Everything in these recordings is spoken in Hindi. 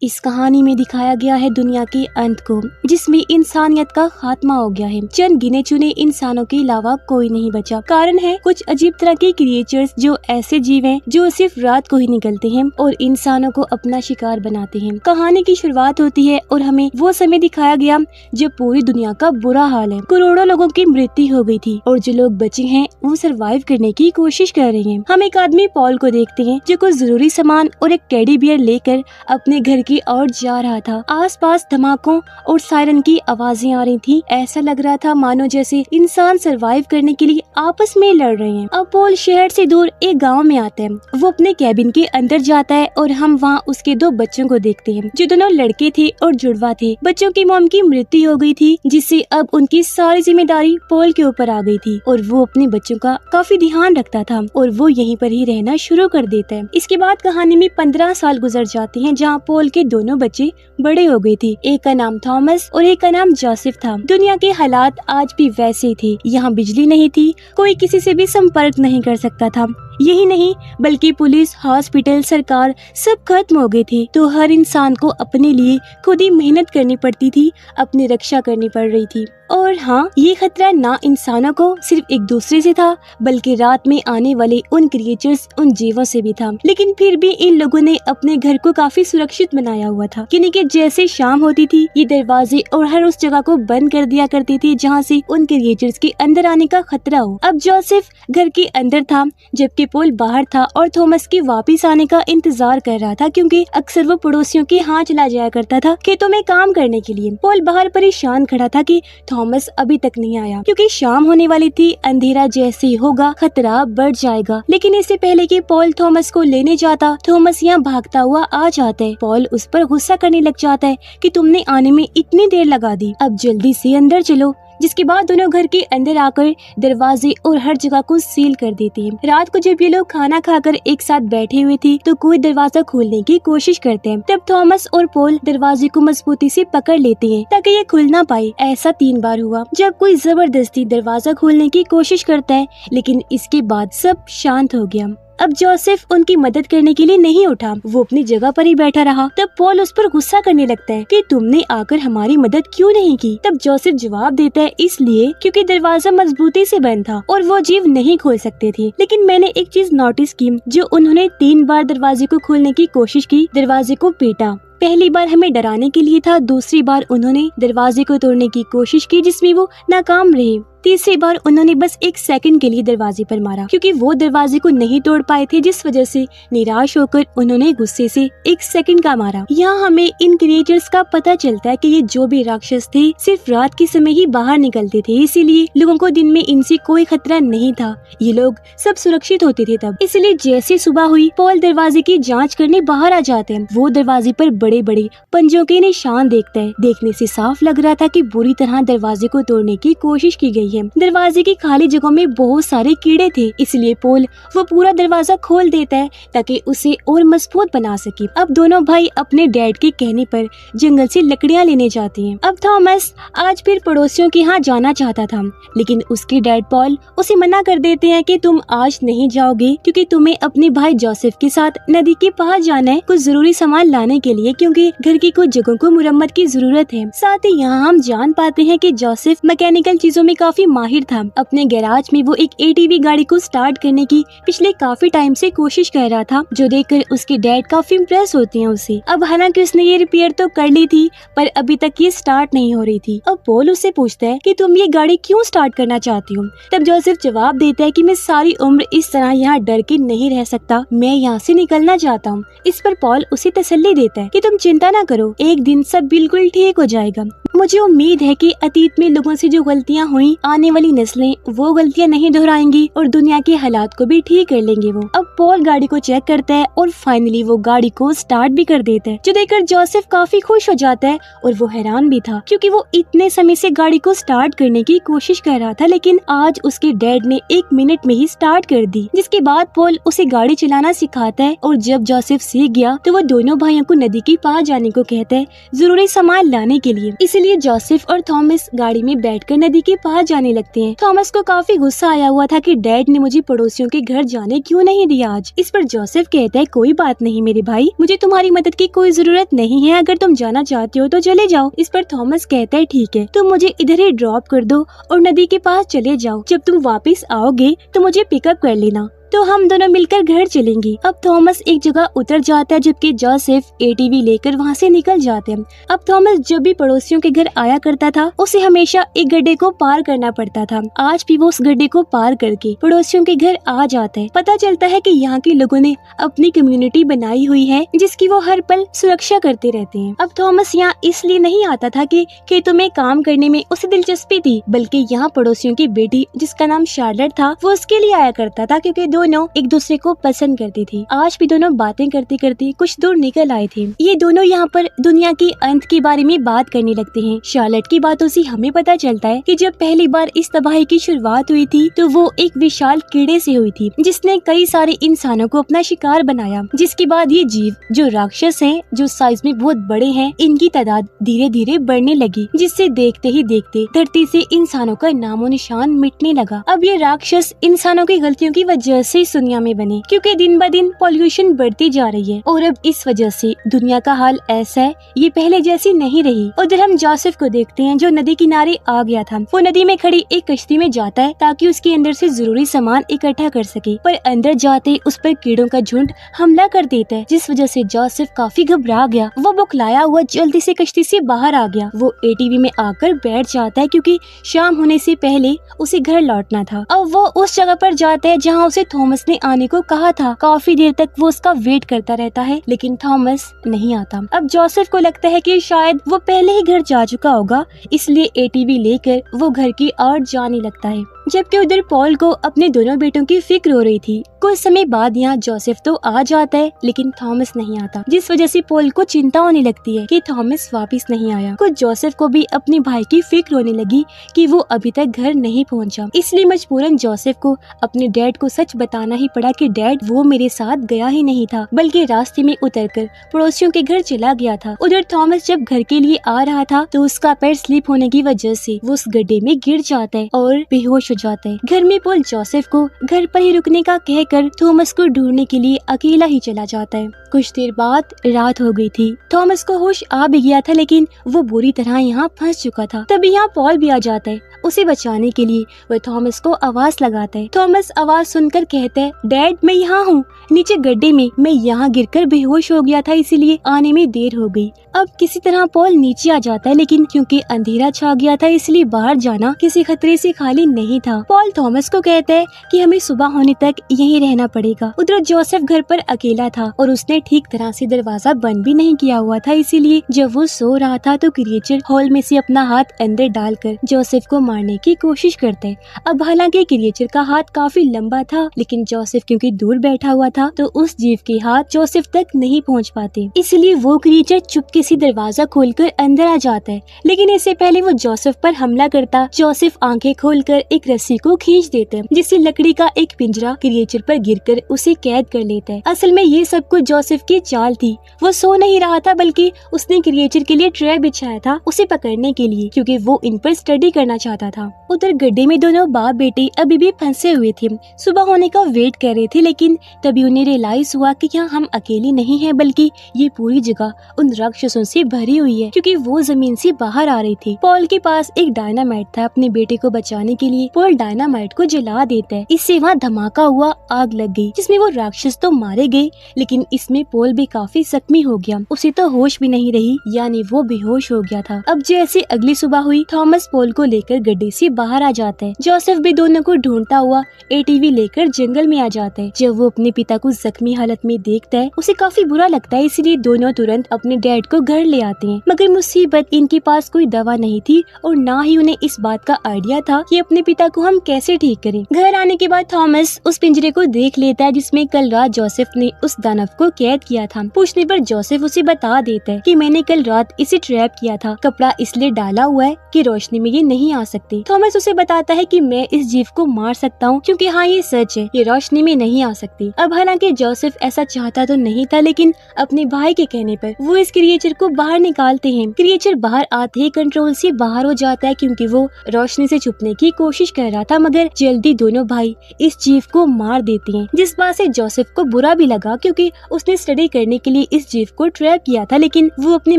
इस कहानी में दिखाया गया है दुनिया के अंत को, जिसमें इंसानियत का खात्मा हो गया है। चंद गिने चुने इंसानों के अलावा कोई नहीं बचा। कारण है कुछ अजीब तरह के क्रिएचर्स जो ऐसे जीव हैं जो सिर्फ रात को ही निकलते हैं और इंसानों को अपना शिकार बनाते हैं। कहानी की शुरुआत होती है और हमें वो समय दिखाया गया जब पूरी दुनिया का बुरा हाल है। करोड़ों लोगों की मृत्यु हो गई थी और जो लोग बचे हैं वो सरवाइव करने की कोशिश कर रहे हैं। हम एक आदमी पॉल को देखते हैं जो कुछ जरूरी सामान और एक टेडी बियर लेकर अपने घर की ओर जा रहा था। आसपास धमाकों और सायरन की आवाजें आ रही थी। ऐसा लग रहा था मानो जैसे इंसान सरवाइव करने के लिए आपस में लड़ रहे हैं। अब पॉल शहर से दूर एक गांव में आता है। वो अपने कैबिन के अंदर जाता है और हम वहाँ उसके 2 बच्चों को देखते हैं जो दोनों लड़के थे और जुड़वा थे। बच्चों की मॉम की मृत्यु हो गई थी, जिससे अब उनकी सारी जिम्मेदारी पॉल के ऊपर आ गई थी और वो अपने बच्चों का काफी ध्यान रखता था और वो यहीं पर ही रहना शुरू कर देता है। इसके बाद कहानी में 15 साल गुजर जाते हैं जहाँ पॉल के दोनों बच्चे बड़े हो गए थे। एक का नाम थॉमस और एक का नाम जोसेफ था। दुनिया के हालात आज भी वैसे ही थे। यहाँ बिजली नहीं थी, कोई किसी से भी संपर्क नहीं कर सकता था। यही नहीं बल्कि पुलिस, हॉस्पिटल, सरकार सब खत्म हो गए थे। तो हर इंसान को अपने लिए खुद ही मेहनत करनी पड़ती थी, अपनी रक्षा करनी पड़ रही थी। और हाँ, ये खतरा ना इंसानों को सिर्फ एक दूसरे से था बल्कि रात में आने वाले उन क्रिएचर्स, उन जीवों से भी था। लेकिन फिर भी इन लोगों ने अपने घर को काफी सुरक्षित बनाया हुआ था, क्योंकि जैसे शाम होती थी ये दरवाजे और हर उस जगह को बंद कर दिया करते थे जहाँ से उन क्रिएचर्स के अंदर आने का खतरा हो। अब जोसेफ घर के अंदर था जबकि पॉल बाहर था और थॉमस के वापिस आने का इंतजार कर रहा था, क्योंकि अक्सर वो पड़ोसियों के यहाँ चला जाया करता था खेतों में काम करने के लिए। पॉल बाहर परेशान खड़ा था कि थॉमस अभी तक नहीं आया, क्योंकि शाम होने वाली थी। अंधेरा जैसे ही होगा खतरा बढ़ जाएगा। लेकिन इससे पहले कि पॉल थॉमस को लेने जाता, थॉमस यहाँ भागता हुआ आ जाता है। पॉल उस पर गुस्सा करने लग जाता है कि तुमने आने में इतनी देर लगा दी, अब जल्दी से अंदर चलो। जिसके बाद दोनों घर के अंदर आकर दरवाजे और हर जगह को सील कर देते हैं। रात को जब ये लोग खाना खाकर एक साथ बैठे हुए थे तो कोई दरवाजा खोलने की कोशिश करते हैं। तब थॉमस और पॉल दरवाजे को मजबूती से पकड़ लेते हैं ताकि ये खुल ना पाए। ऐसा 3 बार हुआ जब कोई जबरदस्ती दरवाजा खोलने की कोशिश करता है, लेकिन इसके बाद सब शांत हो गया। अब जोसेफ उनकी मदद करने के लिए नहीं उठा, वो अपनी जगह पर ही बैठा रहा। तब पॉल उस पर गुस्सा करने लगता है कि तुमने आकर हमारी मदद क्यों नहीं की। तब जोसेफ जवाब देता है इसलिए क्योंकि दरवाजा मजबूती से बंद था और वो जीव नहीं खोल सकते थे। लेकिन मैंने एक चीज नोटिस की, जो उन्होंने 3 बार दरवाजे को खोलने की कोशिश की, दरवाजे को पीटा। पहली बार हमें डराने के लिए था, दूसरी बार उन्होंने दरवाजे को तोड़ने की कोशिश की जिसमें वो नाकाम रहे। तीसरी बार उन्होंने बस 1 सेकंड के लिए दरवाजे पर मारा, क्योंकि वो दरवाजे को नहीं तोड़ पाए थे, जिस वजह से निराश होकर उन्होंने गुस्से से 1 सेकंड का मारा। यहाँ हमें इन क्रिएचर्स का पता चलता है कि ये जो भी राक्षस थे सिर्फ रात के समय ही बाहर निकलते थे, इसीलिए लोगों को दिन में इनसे कोई खतरा नहीं था। ये लोग सब सुरक्षित होते थे तब। इसलिए जैसे सुबह हुई, पॉल दरवाजे की जाँच करने बाहर आ जाते हैं। वो दरवाजे पर बड़े बड़े पंजों के निशान देखता है। देखने से साफ लग रहा था कि बुरी तरह दरवाजे को तोड़ने की कोशिश की गई है। दरवाजे की खाली जगहों में बहुत सारे कीड़े थे, इसलिए पॉल वो पूरा दरवाजा खोल देता है ताकि उसे और मजबूत बना सके। अब दोनों भाई अपने डैड के कहने पर जंगल से लकड़ियां लेने जाते हैं। अब थॉमस आज फिर पड़ोसियों के यहाँ जाना चाहता था, लेकिन उसके डैड पॉल उसे मना कर देते हैं कि तुम आज नहीं जाओगे, क्योंकि तुम्हें अपने भाई जोसेफ के साथ नदी के पास जाना है कुछ जरूरी सामान लाने के लिए, क्योंकि घर की कुछ जगहों को मुरम्मत की जरूरत है। साथ ही यहाँ हम जान पाते हैं कि जोसेफ मैकेनिकल चीजों में काफी माहिर था। अपने गैराज में वो एक एटीवी गाड़ी को स्टार्ट करने की पिछले काफी टाइम से कोशिश कर रहा था, जो देखकर उसके डैड काफी इम्प्रेस होते हैं उससे। अब हालांकि उसने ये रिपेयर तो कर ली थी, पर अभी तक ये स्टार्ट नहीं हो रही थी। अब पॉल उससे पूछता है कि तुम ये गाड़ी क्यों स्टार्ट करना चाहती हो। तब जोसेफ जवाब देता है कि मैं सारी उम्र इस तरह यहाँ डर के नहीं रह सकता, मैं यहाँ से निकलना चाहता हूँ। इस पर पॉल उसे तसल्ली देता है कि तुम चिंता ना करो, एक दिन सब बिल्कुल ठीक हो जाएगा। मुझे उम्मीद है कि अतीत में लोगों से जो गलतियाँ हुई, आने वाली नस्लें वो गलतियाँ नहीं दोहराएंगी और दुनिया के हालात को भी ठीक कर लेंगे वो। अब पॉल गाड़ी को चेक करता है और फाइनली वो गाड़ी को स्टार्ट भी कर देता है, जो देखकर जोसेफ काफी खुश हो जाता है और वो हैरान भी था, क्योंकि वो इतने समय से गाड़ी को स्टार्ट करने की कोशिश कर रहा था, लेकिन आज उसके डैड ने 1 मिनट में ही स्टार्ट कर दी। जिसके बाद पॉल उसे गाड़ी चलाना सिखाता है और जब जोसेफ सीख गया तो वो दोनों भाइयों को नदी के पास जाने को कहता है जरूरी सामान लाने के लिए। इसलिए ये जोसेफ और थॉमस गाड़ी में बैठकर नदी के पार जाने लगते हैं। थॉमस को काफी गुस्सा आया हुआ था कि डैड ने मुझे पड़ोसियों के घर जाने क्यों नहीं दिया आज। इस पर जोसेफ कहता है कोई बात नहीं मेरे भाई, मुझे तुम्हारी मदद की कोई जरूरत नहीं है, अगर तुम जाना चाहते हो तो चले जाओ। इस पर थॉमस कहता है ठीक है, तुम मुझे इधर ही ड्रॉप कर दो और नदी के पास चले जाओ, जब तुम वापस आओगे तो मुझे पिकअप कर लेना, तो हम दोनों मिलकर घर चलेंगे। अब थॉमस एक जगह उतर जाता है जबकि जोसेफ एटीवी लेकर वहाँ से निकल जाते हैं। अब थॉमस जब भी पड़ोसियों के घर आया करता था उसे हमेशा एक गड्ढे को पार करना पड़ता था। आज भी वो उस गड्ढे को पार करके पड़ोसियों के घर आ जाता है। पता चलता है कि यहाँ के लोगों ने अपनी कम्युनिटी बनाई हुई है जिसकी वो हर पल सुरक्षा करते रहते हैं। अब थॉमस यहाँ इसलिए नहीं आता था कि खेतों में काम करने में उसे दिलचस्पी थी, बल्कि यहाँ पड़ोसियों की बेटी जिसका नाम शार्लेट था वो उसके लिए आया करता था, क्योंकि दोनों एक दूसरे को पसंद करती थी। आज भी दोनों बातें करते करते कुछ दूर निकल आए थे। ये दोनों यहाँ पर दुनिया की अंत के बारे में बात करने लगते हैं। शार्लेट की बातों से हमें पता चलता है कि जब पहली बार इस तबाही की शुरुआत हुई थी तो वो एक विशाल कीड़े से हुई थी जिसने कई सारे इंसानों को अपना शिकार बनाया, जिसके बाद ये जीव जो राक्षस हैं, जो साइज में बहुत बड़े हैं, इनकी तादाद धीरे धीरे बढ़ने लगी, जिससे देखते ही देखते धरती से इंसानों का नामो निशान मिटने लगा। अब ये राक्षस इंसानों की गलतियों की वजह से इस दुनिया में बने, क्योंकि दिन ब दिन पॉल्यूशन बढ़ती जा रही है और अब इस वजह से दुनिया का हाल ऐसा है, ये पहले जैसी नहीं रही। उधर हम जोसेफ को देखते हैं जो नदी किनारे आ गया था। वो नदी में खड़ी एक कश्ती में जाता है ताकि उसके अंदर से जरूरी सामान इकट्ठा कर सके, पर अंदर जाते उस पर कीड़ों का झुंड हमला कर देता है, जिस वजह से जोसेफ काफी घबरा गया। वो बौखलाया हुआ जल्दी से कश्ती से बाहर आ गया। वो एटीवी में आकर बैठ जाता है क्योंकि शाम होने से पहले उसे घर लौटना था। अब वो उस जगह पर जाता है जहाँ उसे थॉमस ने आने को कहा था। काफी देर तक वो उसका वेट करता रहता है लेकिन थॉमस नहीं आता। अब जोसेफ को लगता है कि शायद वो पहले ही घर जा चुका होगा, इसलिए एटीवी लेकर वो घर की ओर जाने लगता है, जबकि उधर पॉल को अपने दोनों बेटों की फिक्र हो रही थी। कुछ समय बाद यहाँ जोसेफ तो आ जाता है लेकिन थॉमस नहीं आता, जिस वजह से पॉल को चिंता होने लगती है कि थॉमस वापस नहीं आया। कुछ जोसेफ को भी अपने भाई की फिक्र होने लगी कि वो अभी तक घर नहीं पहुँचा, इसलिए मजबूरन जोसेफ को अपने डैड को सच बताना ही पड़ा कि डैड वो मेरे साथ गया ही नहीं था, बल्कि रास्ते में उतरकर पड़ोसियों के घर चला गया था। उधर थॉमस जब घर के लिए आ रहा था तो उसका पैर स्लिप होने की वजह से वो उस गड्ढे में गिर जाता है और बेहोश हो जाता है। घर में पॉल जोसेफ को घर पर ही रुकने का कहकर थॉमस को ढूंढने के लिए अकेला ही चला जाता है। कुछ देर बाद रात हो गई थी। थॉमस को होश आ भी गया था लेकिन वो बुरी तरह यहाँ फंस चुका था। तभी यहाँ पॉल भी आ जाता है। उसे बचाने के लिए वह थॉमस को आवाज लगाता है। थॉमस आवाज सुनकर कहता है, डैड मैं यहाँ हूँ, नीचे गड्ढे में। मैं यहाँ गिरकर बेहोश हो गया था, इसीलिए आने में देर हो गई। अब किसी तरह पॉल नीचे आ जाता है लेकिन क्योंकि अंधेरा छा गया था इसलिए बाहर जाना किसी खतरे से खाली नहीं था। पॉल थॉमस को कहता है कि हमें सुबह होने तक यहीं रहना पड़ेगा। उधर जोसेफ घर पर अकेला था और उसने ठीक तरह से दरवाजा बंद भी नहीं किया हुआ था, इसीलिए जब वो सो रहा था तो क्रिएचर हॉल में से अपना हाथ अंदर डालकर जोसेफ को मारने की कोशिश करते हैं। अब हालांकि क्रिएचर का हाथ काफी लंबा था लेकिन जोसेफ क्योंकि दूर बैठा हुआ था तो उस जीव के हाथ जोसेफ तक नहीं पहुंच पाते, इसलिए वो क्रिएचर चुपके से दरवाजा खोलकर अंदर आ जाता है। लेकिन इससे पहले वो जोसेफ पर हमला करता। जोसेफ आंखें खोलकर एक रस्सी को खींच देते हैं जिससे लकड़ी का एक पिंजरा क्रिएचर पर गिरकर उसे कैद कर लेता है। असल में ये सब कुछ जोसेफ की चाल थी। वो सो नहीं रहा था बल्कि उसने क्रिएचर के लिए ट्रैप बिछाया था उसे पकड़ने के लिए, क्योंकि वो इन पर स्टडी करना चाहता था। उधर गड्ढे में दोनों बाप बेटे अभी भी फंसे हुए थे। सुबह होने का वेट कर रहे थे लेकिन तभी उन्हें रियलाइज हुआ कि यहाँ हम अकेले नहीं हैं, बल्कि ये पूरी जगह उन राक्षसों से भरी हुई है, क्योंकि वो जमीन से बाहर आ रही थी। पॉल के पास एक डायनामाइट था। अपने बेटे को बचाने के लिए पॉल डायनामाइट को जला देता है। इससे वहाँ धमाका हुआ, आग लग गई जिसमें वो राक्षस तो मारे गए लेकिन इसमें पॉल भी काफी जख्मी हो गया। उसे तो होश भी नहीं रही, यानी वो बेहोश हो गया था। अब जैसे अगली सुबह हुई, थॉमस पॉल को लेकर गड्ढे से बाहर आ जाता है। जोसेफ भी दोनों को ढूंढता हुआ एटीवी लेकर जंगल में आ जाता है। जब वो अपने पिता को जख्मी हालत में देखता है उसे काफी बुरा लगता है, इसलिए दोनों तुरंत अपने डैड को घर ले आते हैं। मगर मुसीबत, इनके पास कोई दवा नहीं थी और ना ही उन्हें इस बात का आइडिया था कि अपने पिता को हम कैसे ठीक करें। घर आने के बाद थॉमस उस पिंजरे को देख लेता है जिसमें कल रात जोसेफ ने उस दानव को कैद कैद किया था। पूछने पर जोसेफ उसे बता देता है कि मैंने कल रात इसे ट्रैप किया था, कपड़ा इसलिए डाला हुआ है कि रोशनी में ये नहीं आ सकती। थॉमस उसे बताता है कि मैं इस जीव को मार सकता हूँ क्योंकि हाँ ये सच है, ये रोशनी में नहीं आ सकती। अब हालांकि जोसेफ ऐसा चाहता तो नहीं था, लेकिन अपने भाई के कहने पर वो इस क्रिएचर को बाहर निकालते हैं। क्रिएचर बाहर आते ही कंट्रोल से बाहर हो जाता है क्योंकि वो रोशनी से छुपने की कोशिश कर रहा था, मगर जल्दी दोनों भाई इस जीव को मार देते हैं, जिस बात से जोसेफ को बुरा भी लगा क्योंकि उसने स्टडी करने के लिए इस जीव को ट्रैप किया था, लेकिन वो अपने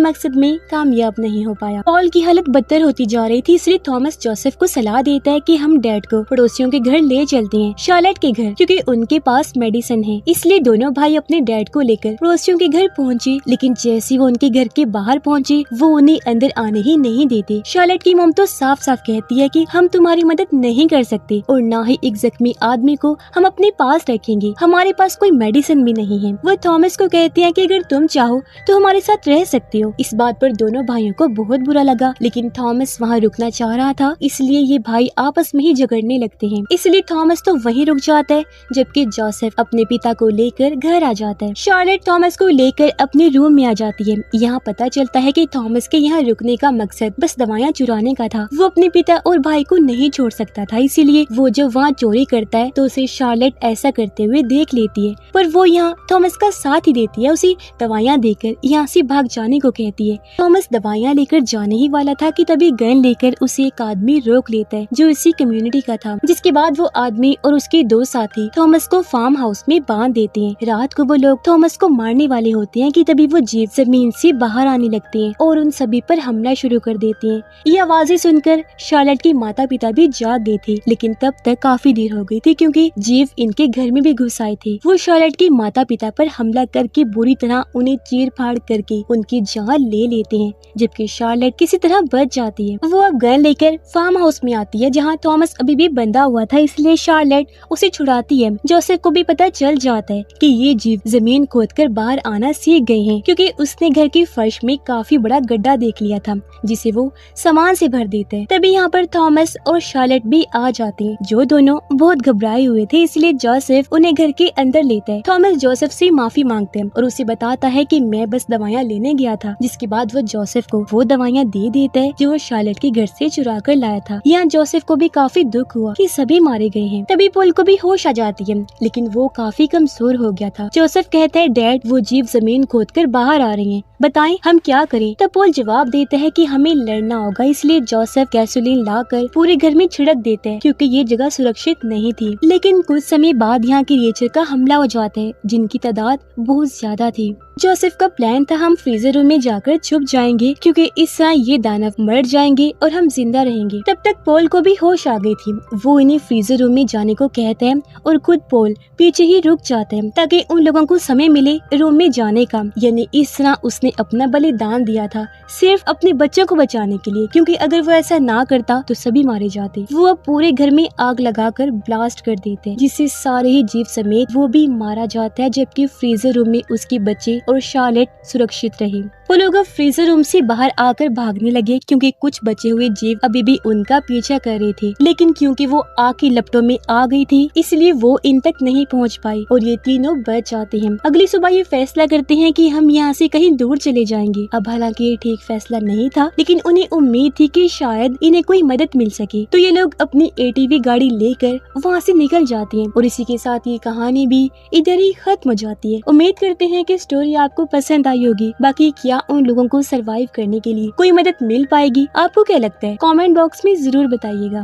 मकसद में कामयाब नहीं हो पाया। पॉल की हालत बदतर होती जा रही थी, इसलिए थॉमस जोसेफ को सलाह देता है कि हम डैड को पड़ोसियों के घर ले चलते हैं, शार्लेट के घर, क्योंकि उनके पास मेडिसिन है। इसलिए दोनों भाई अपने डैड को लेकर पड़ोसियों के घर पहुँचे, लेकिन जैसे वो उनके घर के बाहर पहुँचे वो उन्हें अंदर आने ही नहीं देते। शार्लेट की मॉम तो साफ साफ कहती है कि हम तुम्हारी मदद नहीं कर सकते और ना ही एक जख्मी आदमी को हम अपने पास रखेंगे, हमारे पास कोई मेडिसिन भी नहीं है। वो थॉमस को कहते हैं कि अगर तुम चाहो तो हमारे साथ रह सकते हो। इस बात पर दोनों भाइयों को बहुत बुरा लगा, लेकिन थॉमस वहाँ रुकना चाह रहा था, इसलिए ये भाई आपस में ही झगड़ने लगते हैं। इसलिए थॉमस तो वहीं रुक जाता है, जबकि जोसेफ अपने पिता को लेकर घर आ जाता है। शार्लेट थॉमस को लेकर अपने रूम में आ जाती है। यहाँ पता चलता है कि थॉमस के यहाँ रुकने का मकसद बस दवाइयाँ चुराने का था। वो अपने पिता और भाई को नहीं छोड़ सकता था, इसीलिए वो जब वहाँ चोरी करता है तो उसे शार्लेट ऐसा करते हुए देख लेती है, पर वो यहाँ थॉमस का साथ ही देती है, उसे दवाइयाँ देकर यहाँ से भाग जाने को कहती है। थॉमस दवाइयाँ लेकर जाने ही वाला था कि तभी गन लेकर उसे एक आदमी रोक लेता है जो इसी कम्युनिटी का था, जिसके बाद वो आदमी और उसके दो साथी थॉमस को फार्म हाउस में बांध देते हैं। रात को वो लोग थॉमस को मारने वाले होते हैं कि तभी वो जीव जमीन से बाहर आने लगते हैं और उन सभी पर हमला शुरू कर देते हैं। ये आवाजें सुनकर शार्लेट के माता पिता भी जाग गए थे, लेकिन तब तक काफी देर हो गई थी क्योंकि जीव इनके घर में भी घुस आए थे। वो शार्लेट के माता पिता पर हमला करके बुरी तरह उन्हें चीर फाड़ करके उनकी जान ले लेते हैं, जबकि शार्लेट किसी तरह बच जाती है। वो अब गन लेकर फार्म हाउस में आती है जहाँ थॉमस अभी भी बंधा हुआ था, इसलिए शार्लेट उसे छुड़ाती है। जोसेफ को भी पता चल जाता है कि ये जीव जमीन खोदकर बाहर आना सीख गए हैं, क्योंकि उसने घर की फर्श में काफी बड़ा गड्ढा देख लिया था जिसे वो सामान से भर देते हैं। तभी यहाँ पर थॉमस और शार्लेट भी आ जाते हैं, जो दोनों बहुत घबराए हुए थे, इसलिए जोसेफ उन्हें घर के अंदर लेता है। थॉमस जोसेफ से माफी मांगते हैं और उसे बताता है कि मैं बस दवाइयाँ लेने गया था, जिसके बाद वो जोसेफ को वो दवाइयाँ दे देता है जो वो शार्लेट के घर से चुरा कर लाया था। यहाँ जोसेफ को भी काफी दुख हुआ कि सभी मारे गए हैं। तभी पॉल को भी होश आ जाती है, लेकिन वो काफी कमजोर हो गया था। जोसेफ कहता है डैड वो जीव जमीन खोदकर बाहर आ रहे हैं, बताएं हम क्या करें। तब पॉल जवाब देता है कि हमें लड़ना होगा, इसलिए जोसेफ गैसोलीन लाकर पूरे घर में छिड़क देते हैं क्योंकि ये जगह सुरक्षित नहीं थी। लेकिन कुछ समय बाद यहाँ क्रिएचर का हमला हो जाता है जिनकी तादाद बहुत ज्यादा थी। जोसेफ का प्लान था हम फ्रीजर रूम में जाकर छुप जाएंगे क्योंकि इस तरह ये दानव मर जाएंगे और हम जिंदा रहेंगे। तब तक पॉल को भी होश आ गई थी। वो इन्हें फ्रीजर रूम में जाने को कहते हैं और खुद पॉल पीछे ही रुक जाते हैं ताकि उन लोगों को समय मिले रूम में जाने का। यानी इस तरह उसने अपना बलिदान दिया था सिर्फ अपने बच्चों को बचाने के लिए, क्योंकि अगर वो ऐसा ना करता तो सभी मारे जाते। वो अब पूरे घर में आग लगाकर ब्लास्ट कर देते हैं, जिससे सारे ही जीव समेत वो भी मारा जाता है, जबकि फ्रीजर रूम में उसके बच्चे और शार्लेट सुरक्षित रहे। वो लोग अब फ्रीजर रूम से बाहर आकर भागने लगे क्योंकि कुछ बचे हुए जीव अभी भी उनका पीछा कर रहे थे, लेकिन क्योंकि वो आग की लपटों में आ गई थी इसलिए वो इन तक नहीं पहुंच पाई और ये तीनों बच जाते हैं। अगली सुबह ये फैसला करते हैं कि हम यहाँ से कहीं दूर चले जाएंगे। अब हालांकि ये ठीक फैसला नहीं था, लेकिन उन्हें उम्मीद थी कि शायद इन्हें कोई मदद मिल सके, तो ये लोग अपनी ATV गाड़ी लेकर वहाँ से निकल जाती हैं और इसी के साथ ये कहानी भी इधर ही खत्म हो जाती है। उम्मीद करते हैं कि स्टोरी आपको पसंद आई होगी। बाकी क्या उन लोगों को सरवाइव करने के लिए कोई मदद मिल पाएगी? आपको क्या लगता है? कमेंट बॉक्स में जरूर बताइएगा।